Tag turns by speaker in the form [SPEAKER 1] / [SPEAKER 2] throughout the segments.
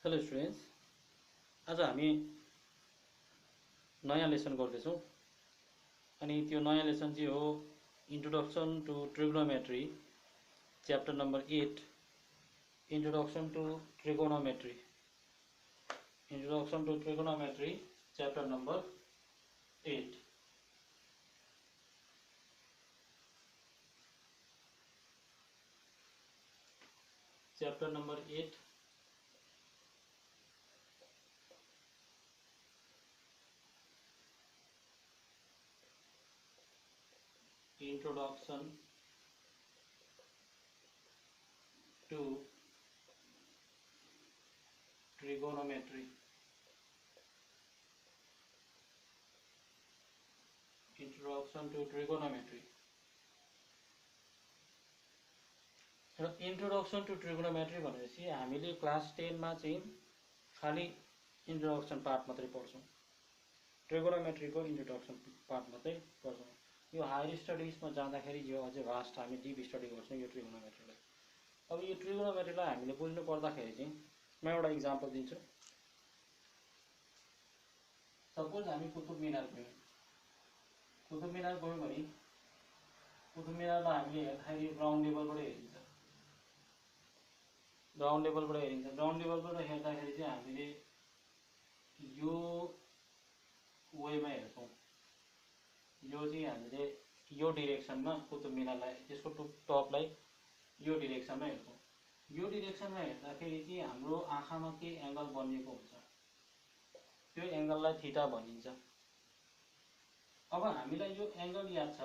[SPEAKER 1] Hello students, आज हामी नयाँ लेसन गर्दैछौँ। अनि त्यो नयाँ लेसन चाहिँ हो introduction to trigonometry, chapter number 8, introduction to trigonometry. Introduction to trigonometry, chapter number 8। Chapter number 8। Introduction to trigonometry. Introduction to trigonometry. र इन्ट्रोडक्सन टु ट्रिगोनोमेट्री भनेपछि हामीले क्लास 10 मा चाहिँ खाली इन्ट्रोडक्सन पार्ट मात्रै पढ्छौँ। ट्रिगोनोमेट्रीको इन्ट्रोडक्सन पार्ट मात्रै पढ्छौँ। यो हायर स्टडिजमा जाँदाखेरि यो अझै भास्ट हामी डिप स्टडी गर्छौँ यो ट्रिगोनोमेट्रीलाई। अब यो ट्रिगोनोमेट्रीलाई हामीले बुझ्नु पर्दाखेरि चाहिँ म एउटा इक्जाम्पल दिन्छु। सपोज हामी कुतुब मिनार गयौँ। कुतुब मिनार गयौँ भने कुतुब मिनारलाई हामीले हेर्दाखेरि ग्राउन्ड लेभलबाट हेरिन्छ। ग्राउन्ड लेभलबाट हेरिन्छ। ग्राउन्ड लेभलबाट हेर्दाखेरि चाहिँ हामीले यो वेमा हेर्छौँ। यो चाहिँ हामीले यो डिरेक्सनमा कुतुब मिनारलाई त्यसको टपलाई यो डिरेक्सनमा हेर्छौँ। यो डिरेक्सनमा हेर्दाखेरि चाहिँ हाम्रो आँखामा के एंगल बनिएको हुन्छ, त्यो एंगललाई थीटा भनिन्छ। अब हामीलाई यो एंगल याद छ,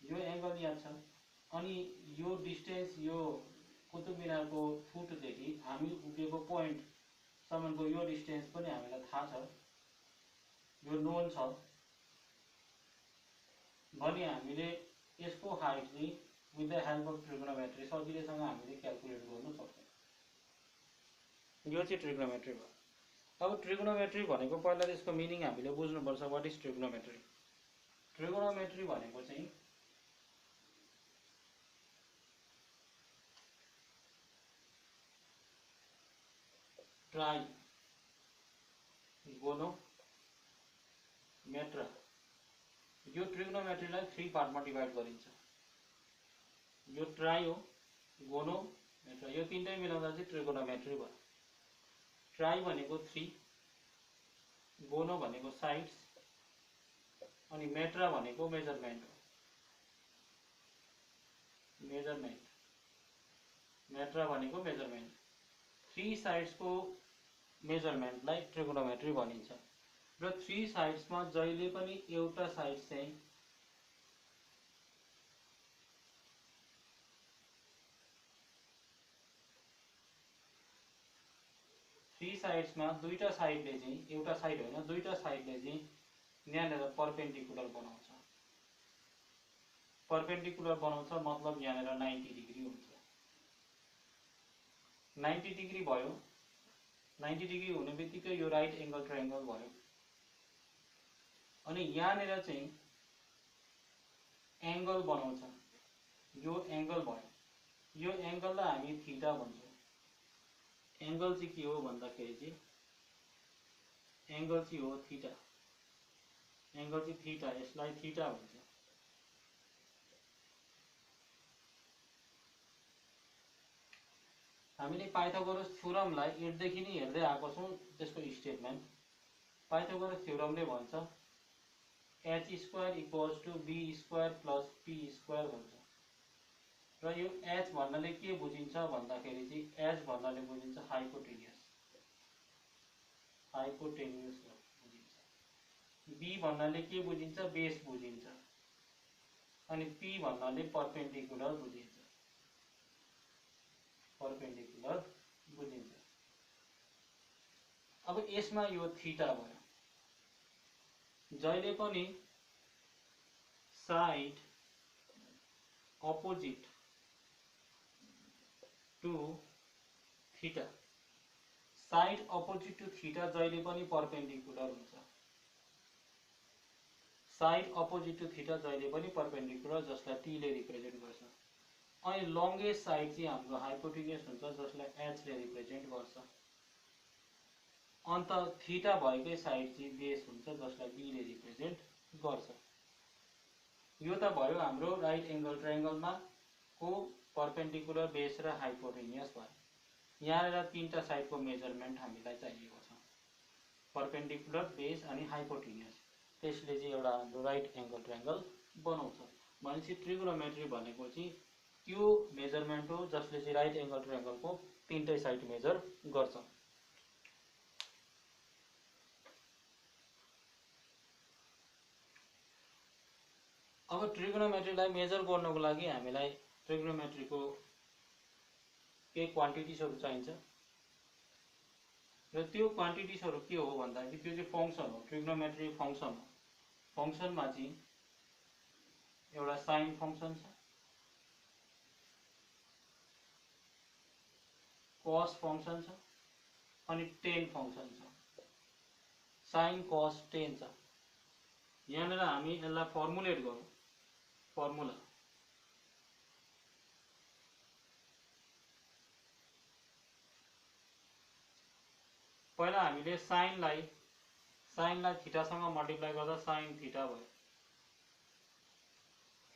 [SPEAKER 1] यो एंगल याद छ, अनि यो डिस्टेन्स यो कुतुब मिनारको फुटदेखि हामी उभिएको पोइन्ट सम्मको यो डिस्टेन्स पनि हामीलाई थाहा छ, यो नोन छ भने हामीले यसको हाइट चाहिँ with the help of trigonometry सजिलैसँग हामीले क्याल्कुलेट गर्न सक्छौँ। यो चाहिँ ट्रिगोनोमेट्री भयो। अब ट्रिगोनोमेट्री भनेको पहिला त्यसको मिनिङ हामीले बुझ्नुपर्छ। What is trigonometry? ट्रिगोनोमेट्री भनेको चाहिँ ट्राइगोनोमेट्री। यो ट्रिगोनोमेट्रीलाई 3 पार्टमा डिभाइड गरिन्छ। यो ट्राई हो, गोनो, मेट्रा, यो तीनटै मिलाउँदा चाहिँ ट्रिगोनोमेट्री भयो। ट्राई भनेको 3, गोनो भनेको साइड्स, अनि मेट्रा भनेको मेजरमेन्ट हो। मेजरमेन्ट, मेट्रा भनेको मेजरमेन्ट। 3 साइड्सको मेजरमेन्टलाई ट्रिगोनोमेट्री भनिन्छ। र 3 साइड्समा जहिले पनि एउटा साइड चाहिँ दुईटा साइडले चाहिँ एउटा साइड होइन दुईटा साइडले चाहिँ यहाँनिर परपेन्डिकुलर बनाउँछ। परपेन्डिकुलर बनाउँछ मतलब यहाँनिर 90 डिग्री हुन्छ। 90 डिग्री भयो। 90 डिग्री हुने बित्तिकै यो राइट एंगल ट्रायंगल भयो। अनि यहाँनिर चाहिँ एंगल बनाउँछ, यो एंगल भयो। यो एंगललाई हामी थीटा भन्छौँ। एंगल चाहिँ के हो भन्दाखेरि चाहिँ एंगल चाहिँ हो थीटा। एंगल चाहिँ थीटा, यसलाई थीटा भन्छ। हामीले पाइथागोरस थ्योरमलाई 8 देखि नै हेर्दै आएको छौँ। त्यसको स्टेटमेन्ट पाइथागोरस थ्योरमले भन्छ h² = b² + p² भन्छ। र यो h भन्नाले के बुझिन्छ भन्दाखेरि चाहिँ h भन्नाले बुझिन्छ हाइपोटेन्युस। हाइपोटेन्युस बुझिन्छ। b भन्नाले के बुझिन्छ? बेस बुझिन्छ। अनि p भन्नाले परपेन्डिकुलर बुझिन्छ। परपेन्डिकुलर बुझिन्छ। अब यसमा यो थीटा भयो। जहिले पनि side opposite to theta, side opposite to theta जहिले पनि परपेन्डिकुलर हुन्छ। साइड अपोजिट टु थीटा जहिले पनि परपेन्डिकुलर, जसलाई t ले रिप्रेजेन्ट गर्छ। अनि लङ्गेस्ट साइड चाहिँ हाम्रो हाइपोटेन्युस हुन्छ जसलाई h ले रिप्रेजेन्ट गर्छ। अन्त थीटा भएकै साइड चाहिँ बेस हुन्छ जसलाई b ले रिप्रेजेन्ट गर्छ। यो त भयो हाम्रो राइट एंगल ट्रायंगलमा को परपेन्डिकुलर बेस र हाइपोटेन्युस भयो। यहाँनिर तीनटा साइडको मेजरमेन्ट हामीलाई चाहिएको छ, परपेन्डिकुलर बेस अनि हाइपोटेन्युस। त्यसले चाहिँ एउटा हाम्रो राइट एंगल ट्रायंगल बनाउँछ। भनेपछि ट्रिगोनोमेट्री भनेको चाहिँ त्यो मेजरमेन्ट हो जसले चाहिँ राइट एंगल ट्रायंगलको तीनटै साइड मेजर गर्छ। अब ट्रिगोनोमेट्रीलाई मेजर गर्नको लागि हामीलाई ट्रिगोनोमेट्रीको केही क्वान्टिटिजहरु चाहिन्छ र त्यो क्वान्टिटिजहरु के हो भन्दाखेरि त्यो चाहिँ फंक्सन हो, ट्रिगोनोमेट्री फंक्सन हो। फंक्सनमा चाहिँ एउटा साइन फंक्सन छ, कॉस फंक्सन छ अनि टेन फंक्सन छ। साइन कॉस टेन छ। यहाँनिर हामी यसलाई फर्मुलेट गरौँ। फर्मुला पहिला हामीले साइनलाई थीटासँग मल्टिप्लाई गर्दा साइन थीटा भयो।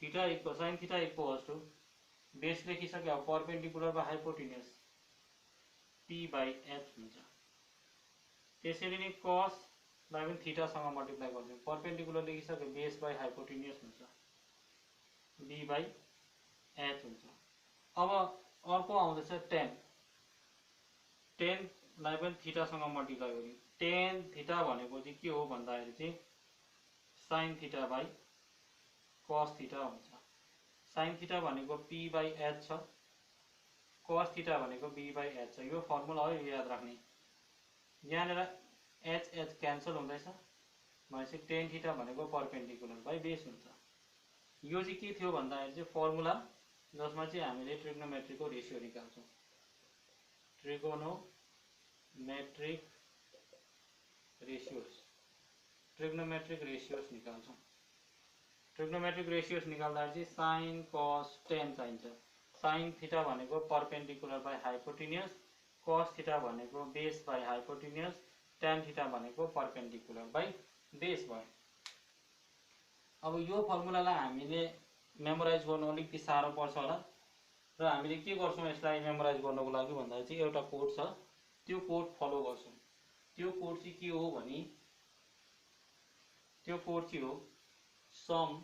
[SPEAKER 1] Theta equal sine theta equals to base लेखिसक्यो, अब perpendicular by hypotenuse p by h हुन्छ। त्यसैले नै cos लाई पनि थीटासँग मल्टिप्लाई गर्दियौ, परपेन्डिकुलर लेखिसक्यो, बेस बाइ हाइपोटेन्युस हुन्छ, b बाइ h हुन्छ। अब अर्को आउँदैछ tan। tan लाई पनि थीटासँग मल्टिप्लाई गर्दियौ। tan थीटा भनेको चाहिँ के हो भन्दाखेरि चाहिँ sin theta by cos theta हुन्छ। sin थीटा भनेको p बाइ h छ, cos थीटा भनेको b बाइ h छ। यो फर्मुला हो, यो याद राख्ने। यहाँनिर h h क्यान्सल हुँदैछ भनेपछि tan थीटा भनेको परपेन्डिकुलर बाइ बेस हुन्छ। यो चाहिँ के थियो भन्दाखेरि चाहिँ फर्मुला जसमा चाहिँ हामीले ट्रिगोनोमेट्रीको रेशियो निकाल्छौं। ट्रिगोनोमेट्रिक रेशियोस निकाल्छौं। ट्रिगोनोमेट्रिक रेशियोस निकाल्दाखेरि चाहिँ साइन कॉस टेन चाहिन्छ। साइन थीटा भनेको perpendicular by hypotenuse, cos theta भनेको base by hypotenuse, tan theta भनेको परपेन्डिकुलर बाइ बेस भयो। अब यो फर्मुलालाई हामीले मेमोराइज गर्नु अलिकति साह्रो पर्छ होला र हामीले के गर्छौं यसलाई मेमोराइज गर्नको लागि भन्दा चाहिँ एउटा कोड छ, त्यो कोड फलो गर्छौं। त्यो कोड चाहिँ के हो भने त्यो कोड चाहिँ हो some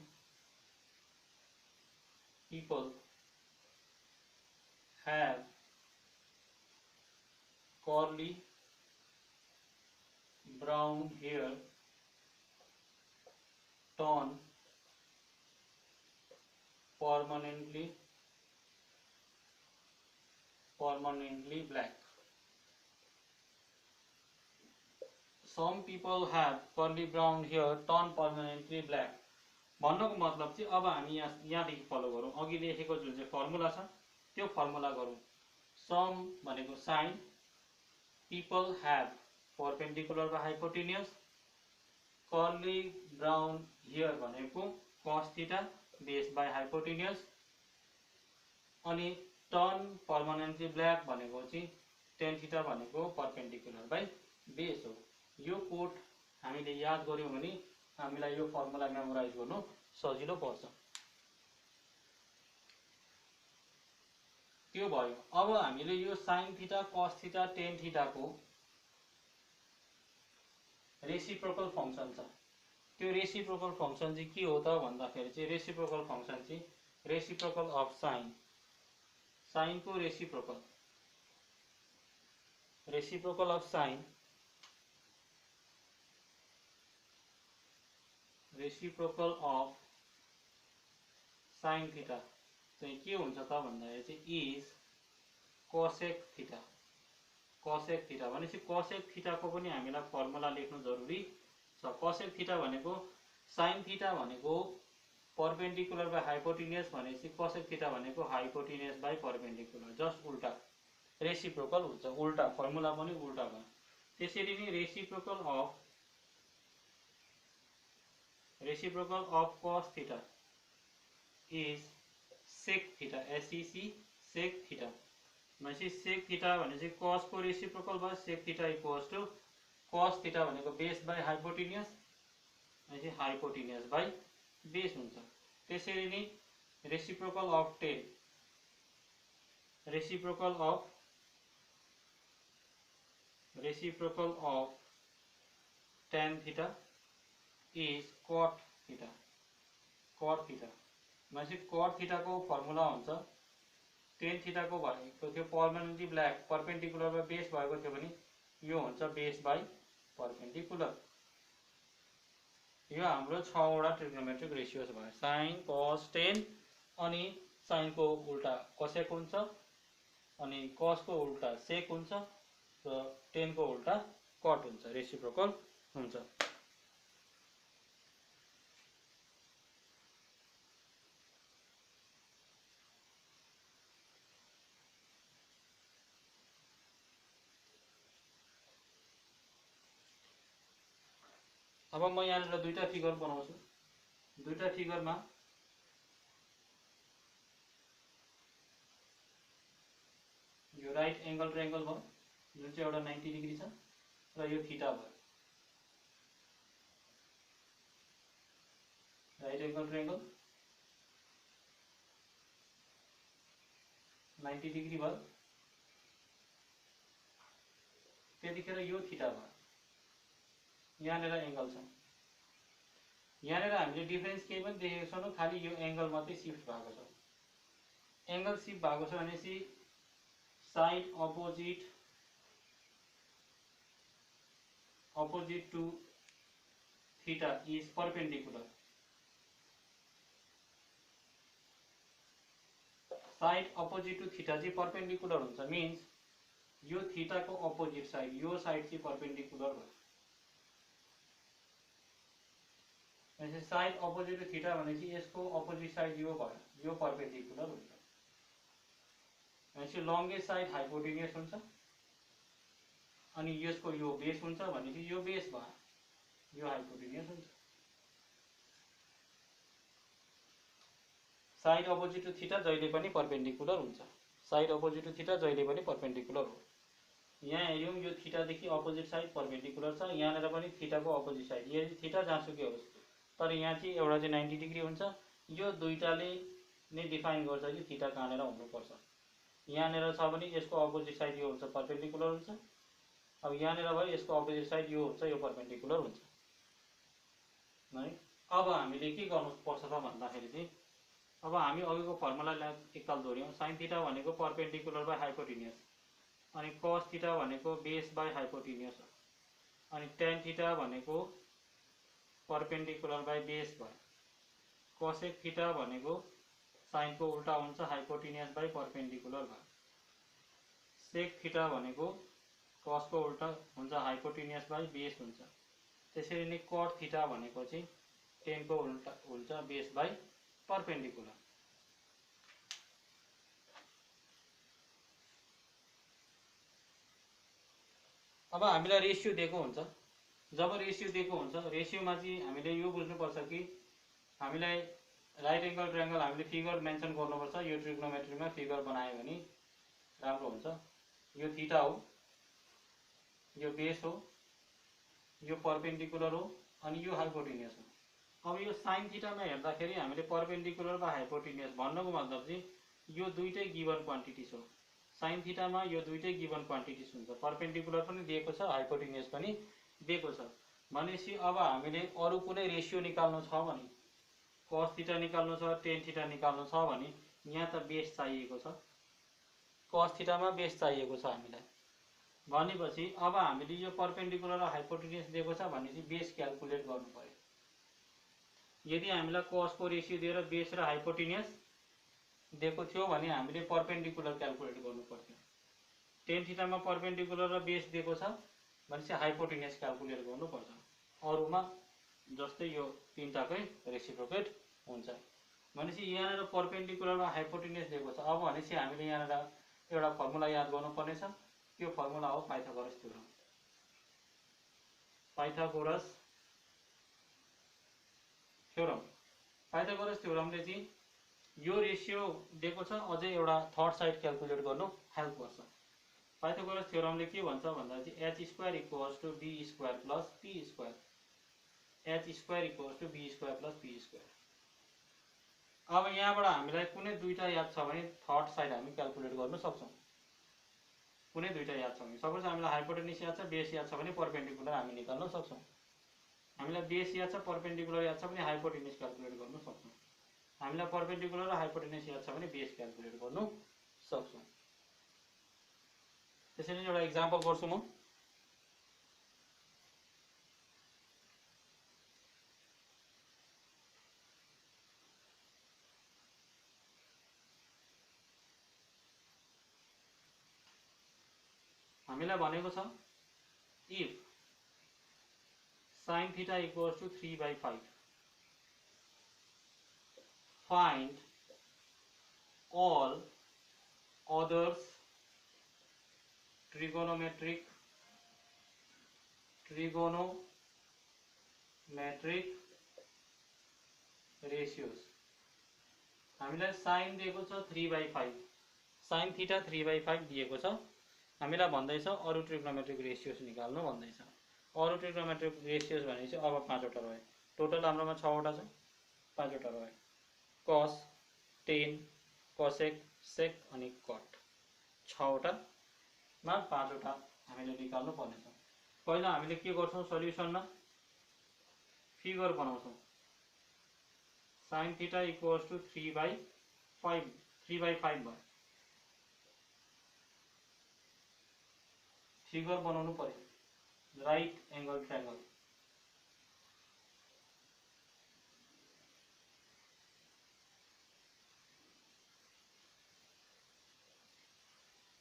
[SPEAKER 1] people have curly brown hair turn permanently black. Some people have curly brown hair turn permanently black. भन्नको मतलब चाहिँ अब हामी यहाँदेखि फलो गरौँ, अघि लेखेको जुन चाहिँ फर्मुला छ त्यो फर्मुला गरौँ। सम भनेको sine, people have perpendicular by hypotenuse, curly brown hair भनेको cos theta base by hypotenuse, अनि टर्न परमानेन्टली ब्ल्याक भनेको चाहिँ tan थीटा भनेको परपेन्डिकुलर बाइ बेस हो। यो कोड हामीले याद गर्यौं भने हामीलाई यो फर्मुला मेमोराइज गर्नु सजिलो पर्छ। त्यो भयो। अब हामीले यो sin theta cos theta tan theta को रेसिप्रोकल फंक्सन छ। त्यो रेसिप्रोकल फंक्सन चाहिँ के हो त भन्दाखेरि चाहिँ रेसिप्रोकल फंक्सन चाहिँ रेसिप्रोकल अफ साइन, साइन को reciprocal of sign, reciprocal of sine theta चाहिँ के हुन्छ त भन्दाखेरि चाहिँ is cosec theta. Cosec theta भनेपछि कोसेक थीटा को पनि हामीलाई फर्मुला लेख्नु जरुरी छ। कोसेक थीटा भनेको साइन थीटा भनेको परपेन्डिकुलर बाइ हाइपोटेन्युस भनेपछि कोसेक थीटा भनेको हाइपोटेन्युस बाइ परपेन्डिकुलर, जस्ट उल्टा रेसिप्रोकल हुन्छ, उल्टा फर्मुला पनि उल्टा भयो। त्यसैले नै reciprocal of cos theta is sec theta SEC sec theta भनेपछि सेक थीटा भने चाहिँ cos को रेसिप्रोकल भयो sec theta equals to cos theta भनेको बेस बाई हाइपोटेनियस भनेपछि हाइपोटेनियस बाई बेस हुन्छ। त्यसरी नै reciprocal of tan reciprocal of tan theta is cot theta भनेपछि cot थीटा को फर्मुला हुन्छ tan थीटा को भएको थियो पर्मनेन्टली ब्ल्याक पर्पेन्डिकुलरमा बेस भएको थियो भने यो हुन्छ बेस बाई पर्पेन्डिकुलर। यो हाम्रो 6 वटा ट्रिग्नोमेट्रिक रेशियोज भयो sin cos tan अनि sin को उल्टा cosec हुन्छ अनि cos को उल्टा sec हुन्छ र tan को उल्टा cot हुन्छ रेसिप्रोकल हुन्छ। अब म यहाँ दुईटा फिगर बनाउँछु दुईटा फिगरमा यो राइट एंगल ट्रायंगल भयो जुन चाहिँ एउटा 90 डिग्री छ र यो थीटा भयो राइट एंगल ट्रायंगल 90 डिग्री भयो त्यतिखेर यो थीटा भयो यहाँ एंगल छ यहाँ हामीले डिफरेन्स केही पनि देखेको छैनौं खाली यो एंगल मात्रै शिफ्ट भएको छ एंगल शिफ्ट भएको छ भनेपछि side opposite to theta is perpendicular side opposite to theta चाहिँ परपेंडिकुलर हुन्छ मीन्स यो थीटा को अपोजिट साइड यो साइड चाहिँ परपेंडिकुलर भयो भनेपछि साइड अपोजिट टू थीटा भनेपछि यसको अपोजिट साइड यो भयो यो परपेंडिकुलर हुन्छ भनेपछि लंगेस्ट साइड हाइपोटेनियस हुन्छ अनि यसको यो बेस हुन्छ भनेपछि यो बेस भयो यो हाइपोटेनियस हुन्छ। साइड अपोजिट टू थीटा जहिले पनि परपेंडिकुलर हुन्छ साइड अपोजिट टू थीटा जहिले पनि परपेंडिकुलर हो। यहाँ हेर्यौं यो थीटा देखि अपोजिट साइड परपेंडिकुलर छ यहाँ पनि थीटा को अपोजिट साइड यदि थीटा जहाँसुकै होस् तर यहाँ चाहिँ एउटा चाहिँ 90 डिग्री हुन्छ यो दुईटाले नै डिफाइन गर्छ कि थीटा कहाँनेर हुनुपर्छ यहाँ छ भने यसको अपोजिट साइड यो हुन्छ परपेंडिकुलर हुन्छ अब यहाँ भयो यसको अपोजिट साइड यो हुन्छ यो परपेंडिकुलर हुन्छ है। अब हामीले के गर्नुपर्छ त भन्दाखेरि चाहिँ अब हामी अघिको फर्मुलालाई एकताल दोहोर्यौं sin थीटा भनेको परपेंडिकुलर बाइ हाइपोटेनियस अनि cos थीटा भनेको बेस बाइ हाइपोटेनियस अनि tan थीटा भनेको परपेंडिकुलर बाइ बेस भयो cosec थीटा भनेको sin को उल्टा हुन्छ हाइपोटेनियस बाइ परपेंडिकुलर भयो sec थीटा भनेको cos को उल्टा हुन्छ हाइपोटेनियस बाइ बेस हुन्छ त्यसरी नै cot थीटा भनेको चाहिँ tan को उल्टा हुन्छ बेस बाइ परपेंडिकुलर। अब हामीलाई रेशियो दिएको हुन्छ जब रेशियो दिएको हुन्छ रेशियोमा चाहिँ हामीले यो बुझ्नुपर्छ कि हामीलाई राइट एंगल ट्रायंगल हामीले फिगर मेन्सन गर्नुपर्छ यो ट्रिग्नोमेट्रीमा फिगर बनायो भने राम्रो हुन्छ यो थीटा हो यो बेस हो यो परपेंडिकुलर हो अनि यो हाइपोटेनियस हो। अब यो sin थीटा में हेर्दाखेरि हामीले परपेंडिकुलर वा हाइपोटेनियस भन्नुको मतलब चाहिँ यो दुईटै गिवन क्वान्टिटीज हो sin थीटा में यो दुईटै गिवन क्वान्टिटीज हुन्छ परपेंडिकुलर पनि दिएको छ हाइपोटेनियस पनि दिएको छ भनेपछि अब हामीले अरु कुनै रेशियो निकाल्नु छ भने cos थीटा निकाल्नु छ tan थीटा निकाल्नु छ भने यहाँ त बेस चाहिएको छ cos थीटा मा बेस चाहिएको छ हामीलाई भनेपछि अब हामीले यो परपेंडिकुलर र हाइपोटेनियस दिएको छ भने चाहिँ बेस क्याल्कुलेट गर्नु पर्यो। यदि हामीलाई cos को रेशियो दिएर बेस र हाइपोटेनियस दिएको थियो भने हामीले परपेंडिकुलर क्याल्कुलेट गर्नु पर्थ्यो tan थीटा मा परपेंडिकुलर र बेस दिएको छ भनेपछि हाइपोटेनियस क्याल्कुलेट गर्नु पर्छ अरुमा जस्तै यो तीनटाकै रेसिप्रोकेट हुन्छ भनेपछि यहाँ परपेंडिकुलर र हाइपोटेनियस दिएको छ अब भनेपछि हामीले यहाँ एउटा फर्मुला याद गर्नुपर्ने छ त्यो फर्मुला हो पाइथागोरस थ्योरम। पाइथागोरस थ्योरमले चाहिँ यो रेसियो दिएको छ, अझै एउटा थर्ड साइड क्याल्कुलेट गर्नु हेल्प गर्छ। पाइथागोरस थ्योरमले के भन्छ भन्दा चाहिँ H square equals to B square plus P square, H square equals to B square plus P square. अब यहाँबाट हामीलाई कुनै दुईटा याद छ भने थर्ड साइड हामी क्याल्कुलेट गर्न सक्छौँ। कुनै दुईटा याद छ भने, सपोज हामीलाई हाइपोटेन्युस याद छ, बेस याद छ भने परपेन्डिकुलर हामी निकाल्न सक्छौँ। हामीलाई बेस याद छ, परपेन्डिकुलर याद छ भने हाइपोटेन्युस क्याल्कुलेट गर्न सक्छौँ। हामीलाई परपेन्डिकुलर र हाइपोटेन्युस याद छ भने बेस क्याल्कुलेट गर्न सक्छौँ। त्यसैले एउटा इक्जाम्पल गर्छु म। हामीलाई भनेको छ if sin theta equals to 3/5, find all others trigonometric ratios। हामीलाई sin दिएको छ 3/5, sin थीटा 3/5 दिएको छ। हामीलाई भन्दैछ अरु ट्रिग्नोमेट्रिक रेशियोज निकाल्नु भन्दैछ। अरु ट्रिग्नोमेट्रिक रेशियोज भनेपछि अब 5 वटा रह्यो। टोटल हाम्रोमा 6 वटा छ, 5 वटा रह्यो। cos, tan, cosec, sec अनि cot, 6 वटामा 5 वटा हामीले निकाल्नु पर्नेछ। पहिला हामीले के गर्छौं, सल्युसनमा फिगर बनाउँछौं। sin थीटा इक्वल्स टु 3/5 भयो। फिगर बनाउनु पर्यो, राइट एंगल ट्रायंगल।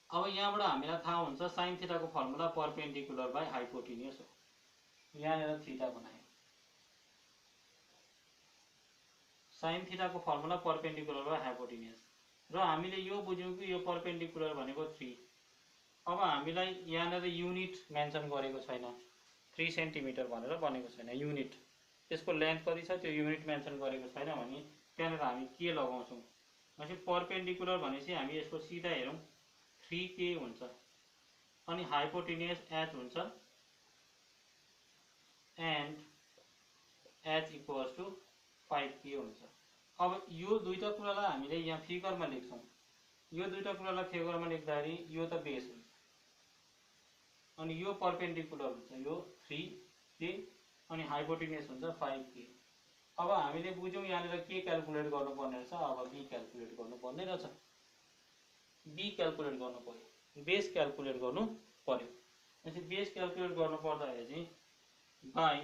[SPEAKER 1] अब यहाँबाट हामीलाई थाहा हुन्छ sin थीटाको formula perpendicular by hypotenuse हो। यहाँनिर थीटा बनायो। sin थीटाको formula perpendicular by hypotenuse र हामीले यो बुझ्यौं कि यो परपेन्डिकुलर भनेको 3। अब हामीलाई यहाँनिर युनिट मेन्सन गरेको छैन, 3 सेन्टिमिटर भनेर बनेको छैन युनिट। त्यसको लेन्थ कति छ त्यो युनिट मेन्सन गरेको छैन भने त्यहाँनिर हामी के लगाउँछौं भनेपछि परपेन्डिकुलर भनेपछि हामी यसको सिधा हेरौं 3k हुन्छ अनि हाइपोटेन्युस h हुन्छ and h equals to 5k हुन्छ। अब यो दुईटा कुरालाई हामीले यहाँ फिगरमा लेख्छौं। यो दुईटा कुरालाई फिगरमा लेख्दाखेरि यो त बेस हुन्छ अनि यो परपेन्डिकुलर हुन्छ, यो 3k अनि हाइपोटेन्युस हुन्छ 5k। अब हामीले बुझ्यौं यहाँनिर के क्याल्कुलेट गर्नुपर्ने रहेछ, अब b क्याल्कुलेट गर्नुपर्ने रहेछ। b क्याल्कुलेट गर्नु पर्यो, बेस क्याल्कुलेट गर्नु पर्यो। त्यसै बेस क्याल्कुलेट गर्नु पर्दाखेरि चाहिँ by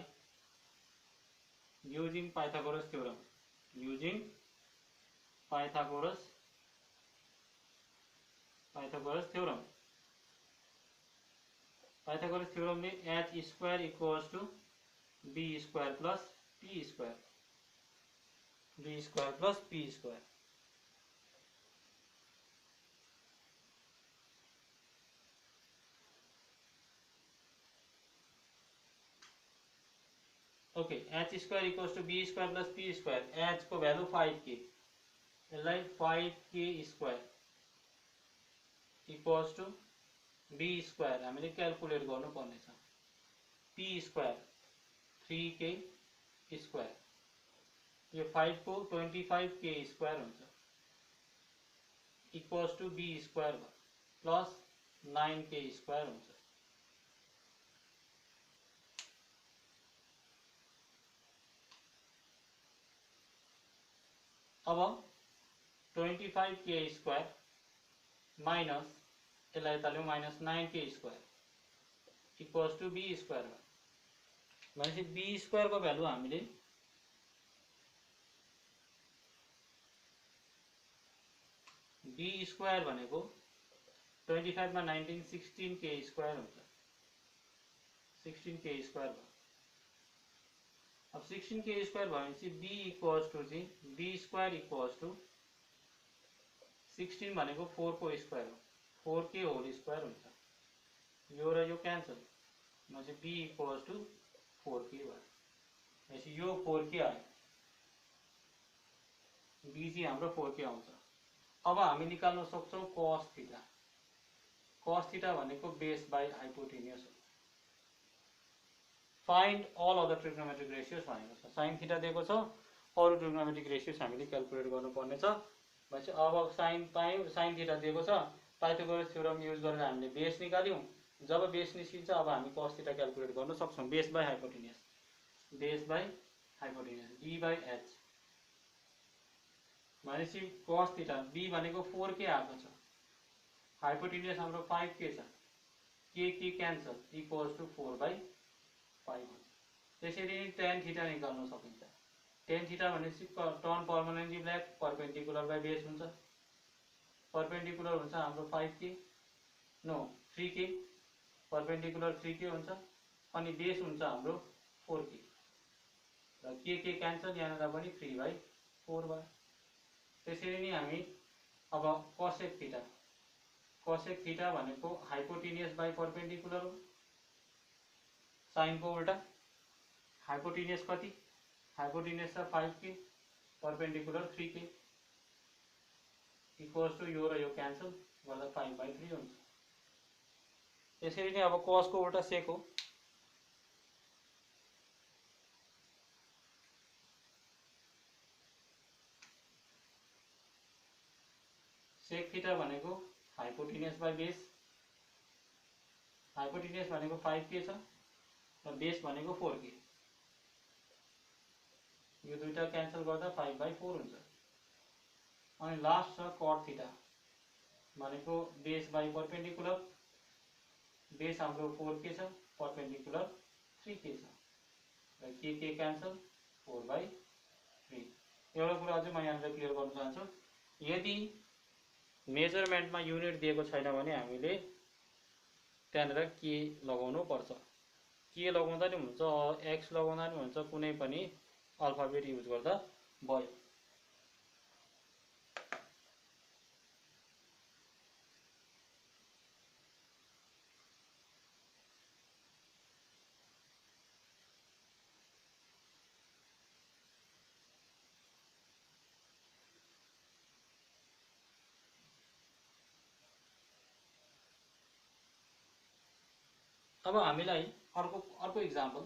[SPEAKER 1] using Pythagoras theorem, using Pythagoras theorem. Pythagoras theorem में h square equals to b square plus p square, b square plus p square. Okay, h square equals to b square plus p square. h को value 5k, यसलाई 5k square equals to b square हामीले calculate गर्नुपर्ने छ, p square 3k square. यो 5 को 25k square हुन्छ equals to b square plus 9k square हुन्छ। अब 25k स्क्वायर माइनस यसलाई यता minus 9k square equals to b square भनेपछि b स्क्वायर को भ्यालु हामीले b स्क्वायर भनेको 25 मा 19 16k स्क्वायर हुन्छ, 16k स्क्वायर भयो। अब 16k स्क्वायर भनेपछि b इक्वल्स टू चाहिँ b स्क्वायर इक्वल्स टू 16 भनेको 4 को स्क्वायर हो, 4k होल स्क्वायर हुन्छ। यो र यो क्यान्सल भनेपछि b इक्वल्स टू 4k भयो। भनेपछि यो 4k आयो। बीसी हाम्रो 4k आउँछ। अब हामी निकाल्न सक्छौँ cos थीटा। cos थीटा भनेको बेस बाई हाइपोटेन्युस हो। Find all other trigonometric ratios भनेको छ। साइन थीटा दिएको छ, अरू ट्रिग्नोमेट्रिक रेशियोज हामीले क्याल्कुलेट गर्नुपर्नेछ भनेपछि अब साइन पायौँ, साइन थीटा दिएको छ, पाइथागोरस थ्योरम युज गरेर हामीले बेस निकाल्यौँ। जब बेस निस्किन्छ अब हामी cos थीटा क्याल्कुलेट गर्न सक्छौँ। Base by hypotenuse, base by hypotenuse b by h भनेपछि cos थीटा b भनेको 4k आएको छ, हाइपोटेन्युस हाम्रो 5k छ, k क्यान्सल इक्वल्स टु 4/5 हुन्छ। त्यसरी नै tan थीटा निकाल्न सकिन्छ। tan थीटा भनेपछि turn permanently black perpendicular by base हुन्छ। परपेन्डिकुलर हुन्छ हाम्रो 5k, no 3k, perpendicular 3k हुन्छ, अनि बेस हुन्छ हाम्रो 4k र के क्यान्सल, यहाँनिर पनि 3/4 भयो। त्यसरी नै हामी अब cosec थीटा, cosec थीटा भनेको हाइपोटेन्युस बाई परपेन्डिकुलर हो, साइनको उल्टा। हाइपोटेन्युस कति, हाइपोटेन्युस छ 5k, perpendicular 3k equals to यो र यो क्यान्सल गर्दा 5/3 हुन्छ। त्यसरी नै अब cos को उल्टा sec हो। sec थीटा भनेको हाइपोटेन्युस बाई बेस, हाइपोटेन्युस भनेको 5k छ र बेस भनेको 4k, यो दुईटा क्यान्सल गर्दा 5/4 हुन्छ। अनि लास्ट छ cot थीटा भनेको बेस बाई परपेन्डिकुलर, बेस हाम्रो 4k छ, परपेन्डिकुलर 3k छ र के क्यान्सल 4/3। एउटा कुरा अझै म यहाँनिर क्लियर गर्न चाहन्छु, यदि मेजरमेन्टमा युनिट दिएको छैन भने हामीले त्यहाँनिर के लगाउनु पर्छ। के लगाउँदा नि हुन्छ, एक्स लगाउँदा नि हुन्छ, कुनै पनि अल्फाबेट युज गर्दा भयो। अब हामीलाई अर्को इक्जाम्पल,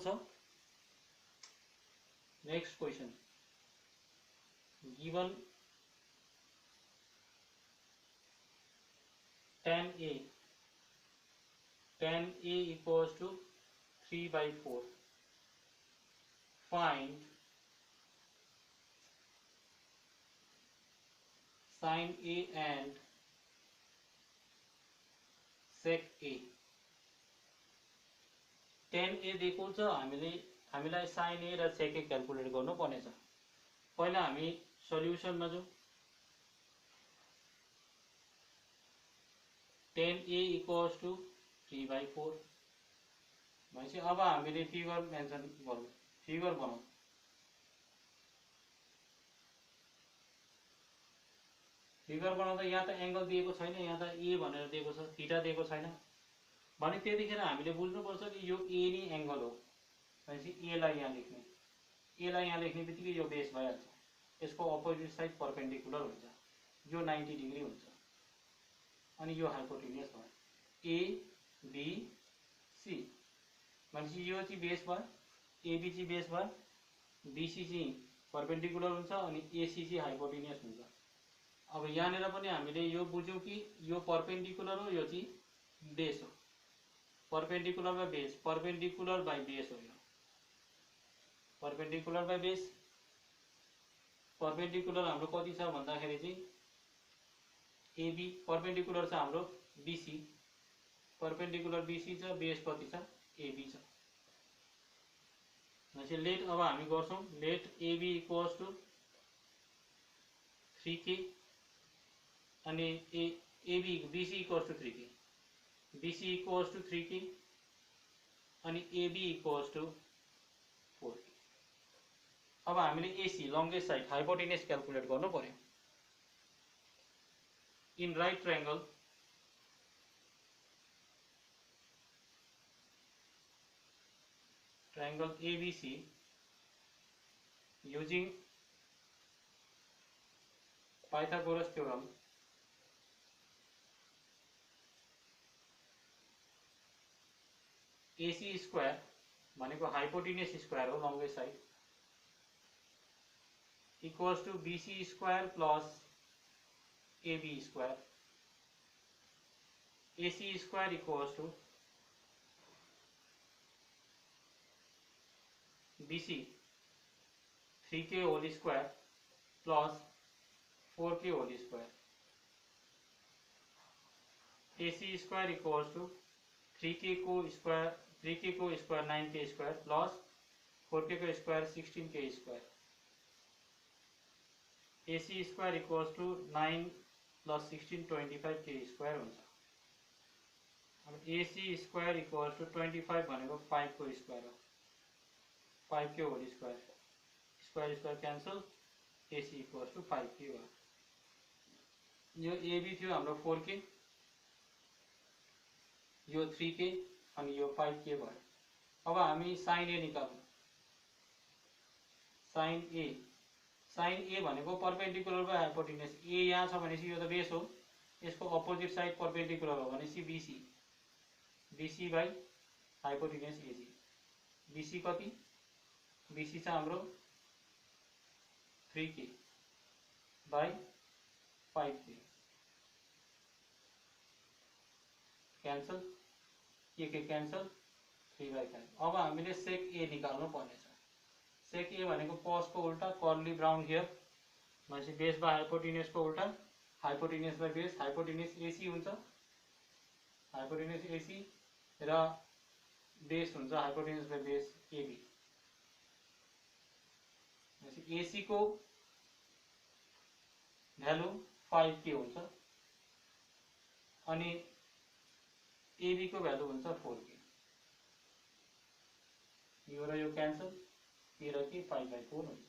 [SPEAKER 1] छ। Next question, given tan a equals to 3/4, find sin a and sec a। tan a दिएको छ, हामीलाई sin a र sec a क्याल्कुलेट गर्नु पर्नेछ। पहिला हामी सल्युसनमा जाउँ। tan a equals to 3/4 भनेपछि अब हामीले फिगर मेन्सन गरौँ, फिगर बनाऊ। फिगर बनाउँदा यहाँ त एंगल दिएको छैन, यहाँ त ए भनेर दिएको छ, थीटा दिएको छैन भने त्यतिखेर हामीले बुझ्नुपर्छ कि यो ए नि एंगल हो भनेपछि ए लाई यहाँ लेख्ने, ए लाई यहाँ लेख्ने बित्तिकै यो बेस भइहाल्छ, यसको अपोजिट साइड परपेन्डिकुलर हुन्छ, यो 90 डिग्री हुन्छ, अनि यो हाइपोटेन्युस भयो ए बी सी भनेपछि यो चाहिँ बेस भयो, एबी चाहिँ बेस भयो, बीसी चाहिँ परपेन्डिकुलर हुन्छ, अनि एसी चाहिँ हाइपोटेन्युस हुन्छ। अब यहाँनिर पनि हामीले यो बुझ्यौँ कि यो परपेन्डिकुलर हो, यो चाहिँ बेस हो, perpendicular by base, perpendicular by base हो, यो परपेन्डिकुलर बाई बेस। परपेन्डिकुलर हाम्रो कति छ भन्दाखेरि चाहिँ एबी, परपेन्डिकुलर छ हाम्रो बीसी, परपेन्डिकुलर बीसी छ, बेस कति छ एबी छ भनेपछि लेट अब हामी गर्छौँ, late AB equals to 3k अनि AB BC equals to 3k, BC equals to 3k अनि एबी इक्वल्स टु 4k। अब हामीले AC longest side hypotenuse calculate गर्नु पर्यो। In right triangle triangle ABC using Pythagoras theorem, AC square भनेको hypotenuse square हो longest side equals to BC square plus AB square. AC square equals to BC 3k whole square plus 4k whole square. AC square equals to 3k को square 9k square plus 4k को square 16k square. AC square equals to 9 plus 16 25k square हुन्छ. अब AC square equals to 25 भनेको 5 को square हो. 5k whole square. Square cancel. AC equals to 5k हो. यो AB थियो हाम्रो 4k, यो 3k अनि यो 5k भयो. अब हामी sin A निकाल्नु. sin A भनेको परपेंडिकुलर बाइ हाइपोटेन्युस. A यहाँ छ भनेपछि यो त बेस हो. यसको अपोजिट साइड परपेंडिकुलर हो भनेपछि BC by hypotenuse AC. BC कति? BC छ हाम्रो 3k बाइ 5k. क्यान्सल के क्यान्सल 3/5. अब हामीले सेक A निकाल्नु पर्नेछ. सेक A भनेको कस को उल्टा कर्ली ब्राउन हियर भनेपछि बेस बाइ हाइपोटेन्युस को उल्टा hypotenuse by base. Hypotenuse AC हुन्छ. हाइपोटेन्युस AC र बेस हुन्छ हाइपोटेन्युस बाइ बेस AB. भनेपछि AC को भ्यालु 5k हुन्छ अनि AB को भ्यालु हुन्छ 4k. यो र यो क्यान्सल 13k 5/4 हुन्छ.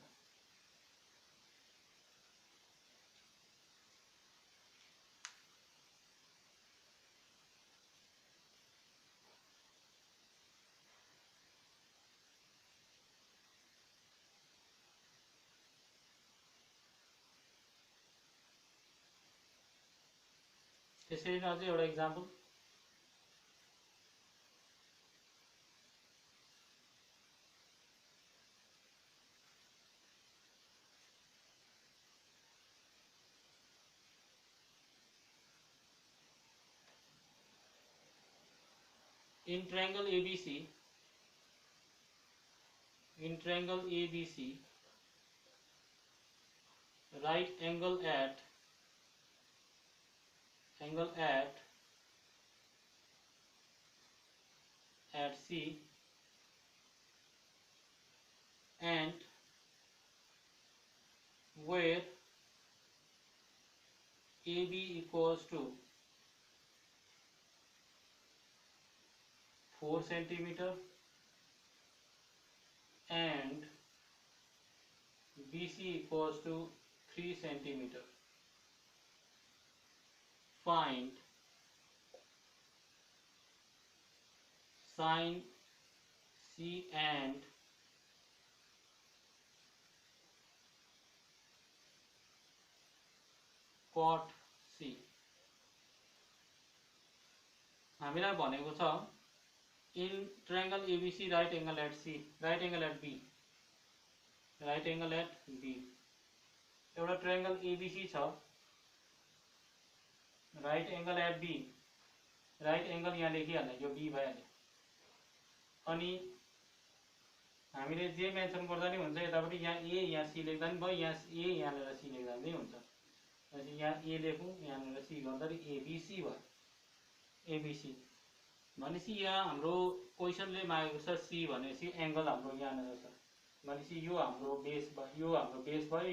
[SPEAKER 1] त्यसरी नै अझै एउटा example. In triangle ABC, right angle at C and where AB equals to 4 centimeter and BC equals to 3 centimeter. Find sin C and cot C. हामीलाई भनेको छ in triangle ABC right angle at C, right angle at B. एउटा triangle ABC छ. Right angle at B. Right angle यहाँ लेखिहाल्ने यो B भइहाल्यो. अनि हामीले जे मेन्सन गर्दा नि हुन्छ. यतापट्टि यहाँ A यहाँ C लेख्दा नि भयो. यहाँ A यहाँ C लेख्दा नि हुन्छ. अनि यहाँ A लेखौँ यहाँ C गर्दा ABC भयो. ABC भनेपछि यहाँ हाम्रो क्वेशनले मागेको छ C भनेपछि एंगल हाम्रो यहाँ छ भनेपछि यो हाम्रो बेस भयो.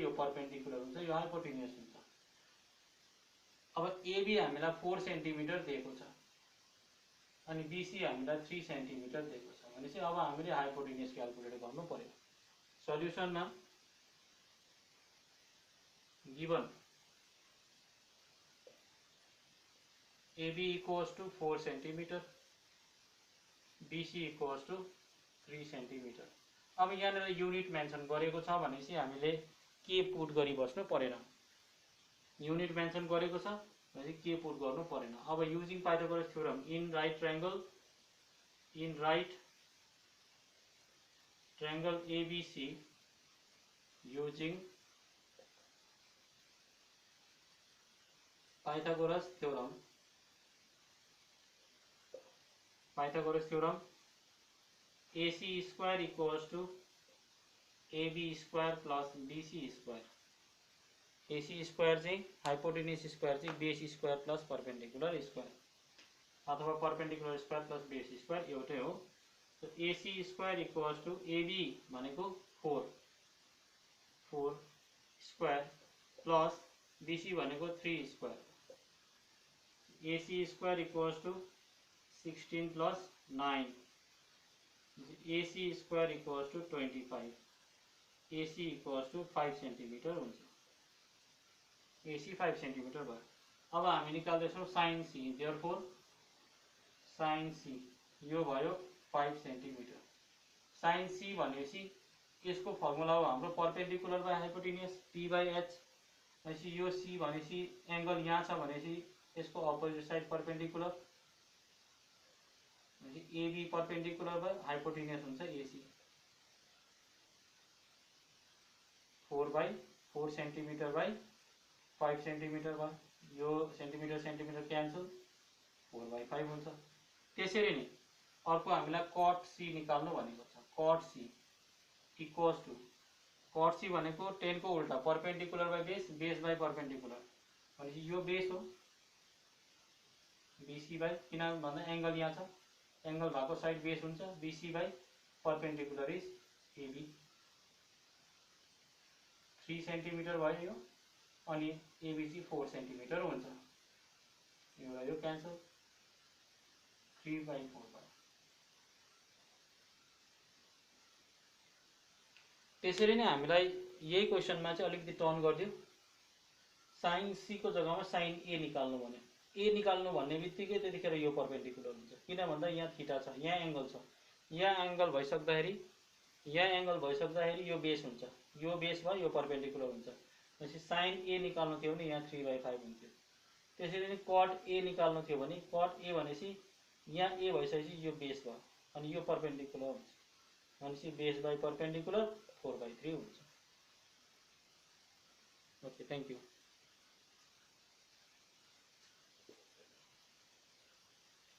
[SPEAKER 1] यो परपेंडिकुलर हुन्छ. यो हाइपोटेन्युस हुन्छ. अब AB हामीलाई 4 सेन्टिमिटर दिएको छ अनि BC हामीलाई 3 सेन्टिमिटर दिएको छ भनेपछि अब हामीले हाइपोटेन्युस क्याल्कुलेट गर्नु पर्यो. सल्युसनमा given AB equals to 4 centimeter, BC equals to 3 centimetre. अब यहाँनिर युनिट मेन्सन गरेको छ भनेपछि हामीले के पुट गरिबस्नु परेन, युनिट मेन्सन गरेको छ भनेपछि के पुट गर्नु परेन। अब using Pythagoras theorem in right triangle ABC using Pythagoras theorem AC square equals to AB square plus BC square। AC square चाहिँ हाइपोटेन्युस स्क्वायर चाहिँ base square plus perpendicular square अथवा perpendicular square plus base square एउटै हो। तो AC square equals to AB भनेको 4 square plus BC भनेको 3 square. AC square equals to 16 plus 9, AC square equals to 25, AC equals to 5 centimetre हुन्छ। AC 5 centimetre भयो। अब हामी निकाल्दैछौँ sine C, therefore sine C यो भयो 5 सेन्टिमिटर। साइन C भनेपछि यसको फर्मुला हो हाम्रो परपेंडिकुलर बाई हाइपोटेन्युस P/H। भनेपछि यो C भनेपछि एंगल यहाँ छ भनेपछि यसको अपोजिट साइड परपेंडिकुलर भनेपछि AB परपेंडिकुलर बाई हाइपोटेन्युस हुन्छ AC। 4 सेन्टिमिटर बाई 5 सेन्टिमिटर भयो। यो सेन्टिमिटर क्यान्सल 4/5 हुन्छ। त्यसरी नै अर्को हामीलाई कट C निकाल्नु भनेको छ। Cot C equals to cot C भनेको 10 को उल्टा perpendicular by base, base by perpendicular भनेपछि यो बेस हो BC बाई, किन भन्दा एंगल यहाँ छ, एंगल भएको साइड बेस हुन्छ, BC by perpendicular is AB। 3 centimetre भयो यो, अनि AB चाहिँ 4 सेन्टिमिटर हुन्छ। यो क्यान्सल 3/4 भयो। त्यसरी नै हामीलाई यही क्वेसनमा चाहिँ अलिकति टर्न गरिदियो। साइन C को जग्गामा साइन A निकाल्नु भन्यो। A निकाल्नु भन्ने बित्तिकै त्यतिखेर यो परपेंडिकुलर हुन्छ, किन भन्दा यहाँ थीटा छ, यहाँ एंगल छ, यहाँ एंगल भइसक्दाखेरि यो बेस हुन्छ, यो बेस भयो, यो परपेंडिकुलर हुन्छ। भनेपछि साइन A निकाल्नु थियो भने यहाँ 3/5 हुन्थ्यो। त्यसरी नै कट A निकाल्नु थियो भने कट A भनेपछि यहाँ A भइसकेपछि यो बेस भयो अनि यो परपेंडिकुलर हुन्छ भनेपछि बेस बाई परपेंडिकुलर 4/3 हुन्छ। Okay, thank you.